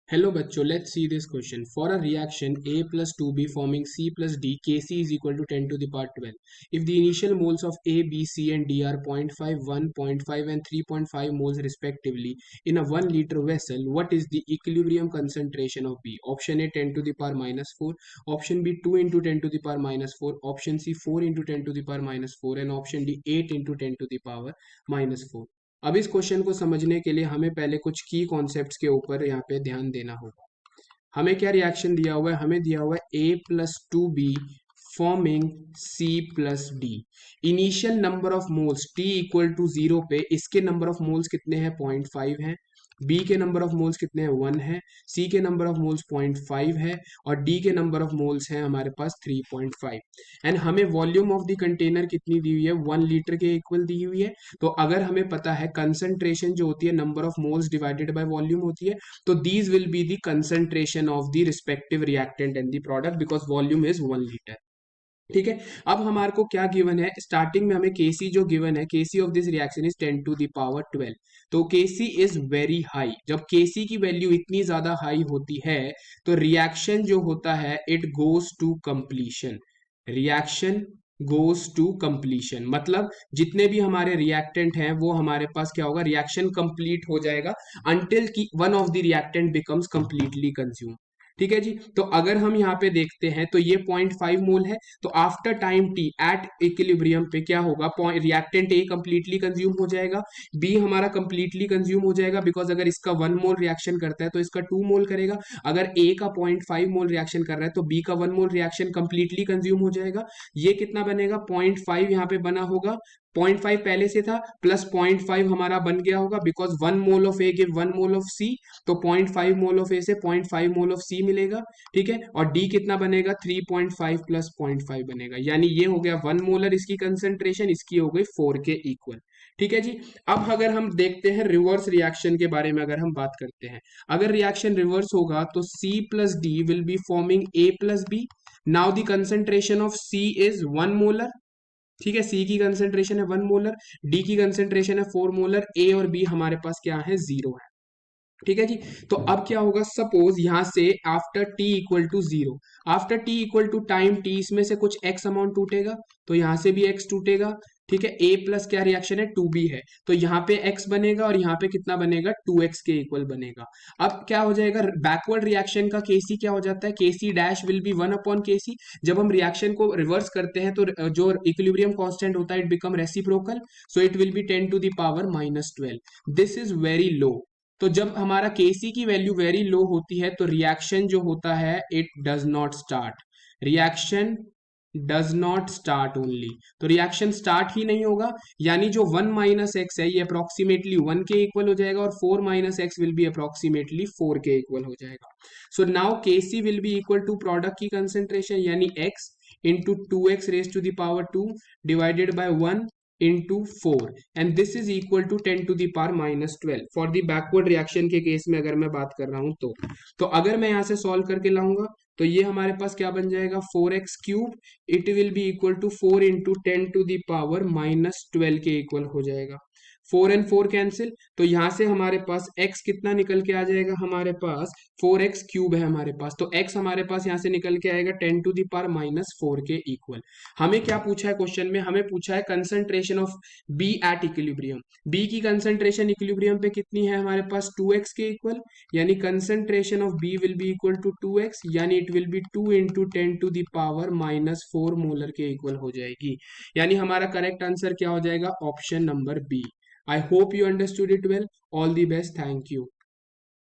Hello बच्चों, let's see this question. For a reaction A plus 2B forming C plus D, Kc is equal to 10 to the power 12. If the initial moles of A, B, C and D are 0.5, 1, 0.5 and 3.5 moles respectively in a 1 liter vessel, what is the equilibrium concentration of B? Option A 10 to the power minus 4, option B 2 into 10 to the power minus 4, option C 4 into 10 to the power minus 4 and option D 8 into 10 to the power minus 4. अब इस question को समझने के लिए हमें पहले कुछ की कॉन्सेप्ट्स के ऊपर यहाँ पे ध्यान देना होगा। हमें क्या रिएक्शन दिया हुआ है? हमें दिया हुआ है A plus 2B forming C plus D। Initial number of moles T equal to 0 पे इसके नंबर ऑफ मोल्स कितने हैं? 0.5 हैं। B के नंबर ऑफ मोल्स कितने हैं? 1 है। C के नंबर ऑफ मोल्स 0.5 है और D के नंबर ऑफ मोल्स हैं हमारे पास 3.5। एंड हमें वॉल्यूम ऑफ द कंटेनर कितनी दी हुई है? 1 लीटर के इक्वल दी हुई है। तो अगर हमें पता है कंसंट्रेशन जो होती है number of moles divided by volume होती है, तो these will be the concentration of the respective reactant and the product because volume is 1 litre. ठीक है, अब हमारे को क्या गिवन है? स्टार्टिंग में हमें केसी जो गिवन है, KC of this reaction is 10 to the power 12। तो केसी इज वेरी हाई। जब केसी की वैल्यू इतनी ज्यादा हाई होती है तो रिएक्शन जो होता है it goes to completion. Reaction goes to completion मतलब जितने भी हमारे रिएक्टेंट हैं वो हमारे पास क्या होगा? रिएक्शन कंप्लीट हो जाएगा अंटिल की one of the reactant becomes completely consume. ठीक है जी। तो अगर हम यहाँ पे देखते हैं तो ये 0.5 मोल है। तो after time T at equilibrium पे क्या होगा? रिएक्टेंट ए कंप्लीटली कंज्यूम हो जाएगा, बी हमारा कंप्लीटली कंज्यूम हो जाएगा बिकॉज अगर इसका 1 मोल रिएक्शन करता है तो इसका 2 मोल करेगा। अगर ए का 0.5 मोल रिएक्शन कर रहा है तो बी का 1 मोल रिएक्शन कंप्लीटली कंज्यूम हो जाएगा। ये कितना बनेगा? 0.5 यहाँ पे बना होगा, 0.5 पहले से था प्लस 0.5 हमारा बन गया होगा because 1 mole of A give 1 mole of C. तो 0.5 मोल ऑफ ए से 0.5 मोल ऑफ सी मिलेगा। ठीक है, और डी कितना बनेगा? 3.5 प्लस 0.5 बनेगा, यानी ये हो गया 1 मोलर इसकी कंसेंट्रेशन, इसकी हो गई 4 के इक्वल। ठीक है जी। अब अगर हम देखते हैं रिवर्स रिएक्शन के बारे में, अगर हम बात करते हैं, अगर रिएक्शन रिवर्स होगा तो C plus D will be forming A plus B. Now the concentration of C is 1 molar. ठीक है, सी की कंसेंट्रेशन है 1 मोलर, डी की कंसेंट्रेशन है 4 मोलर, ए और बी हमारे पास क्या है? 0 है। ठीक है जी। तो अब क्या होगा? सपोज यहां से after T equal to 0, after T equal to time T इसमें से कुछ एक्स अमाउंट टूटेगा तो यहां से भी एक्स टूटेगा। ठीक है, ए प्लस क्या रिएक्शन है? 2b है, तो यहाँ पे x बनेगा और यहाँ पे कितना बनेगा? 2x के इक्वल बनेगा। अब क्या हो जाएगा? बैकवर्ड रिएक्शन का केसी क्या हो जाता है? केसी डैश विल बी 1 अपॉन केसी। जब हम रिएक्शन को रिवर्स करते हैं तो जो इक्विलिब्रियम कांस्टेंट होता है it become reciprocal, so it will be 10 to the power minus 12। This is very low. तो जब हमारा Kc की वैल्यू वेरी लो होती है तो रिएक्शन जो होता है it does not start. Reaction does not start only, तो रिएक्शन स्टार्ट ही नहीं होगा, यानी जो 1 माइनस एक्स है ये अप्रोक्सीमेटली 1 के इक्वल हो जाएगा और 4 minus X will be approximately 4 के इक्वल हो जाएगा। So now Kc will be equal to product की कंसेंट्रेशन यानी x into 2x raise to the power 2 divided by 1 into 4 and this is equal to 10 to the power minus 12 for the backward reaction के case में अगर मैं बात कर रहा हूं तो अगर मैं यहां से सॉल्व करके लाऊंगा तो ये हमारे पास क्या बन जाएगा? 4x cube it will be equal to 4 into 10 to the power minus 12 के इक्वल हो जाएगा। 4 and 4 कैंसिल, तो यहां से हमारे पास x कितना निकल के आ जाएगा? हमारे पास 4x क्यूब है हमारे पास, तो x हमारे पास यहां से निकल के आएगा 10 टू द पावर माइनस 4 के इक्वल। हमें क्या पूछा है क्वेश्चन में? हमें पूछा है concentration of B at equilibrium. B की कंसंट्रेशन इक्विलिब्रियम पे कितनी है हमारे पास? 2x के इक्वल, यानी concentration of B will be equal to 2x, यानी it will be 2 into 10 to the power minus 4 molar के इक्वल हो जाएगी। यानी हमारा करेक्ट आंसर क्या हो जाएगा? Option number B. I hope you understood it well. All the best. Thank you.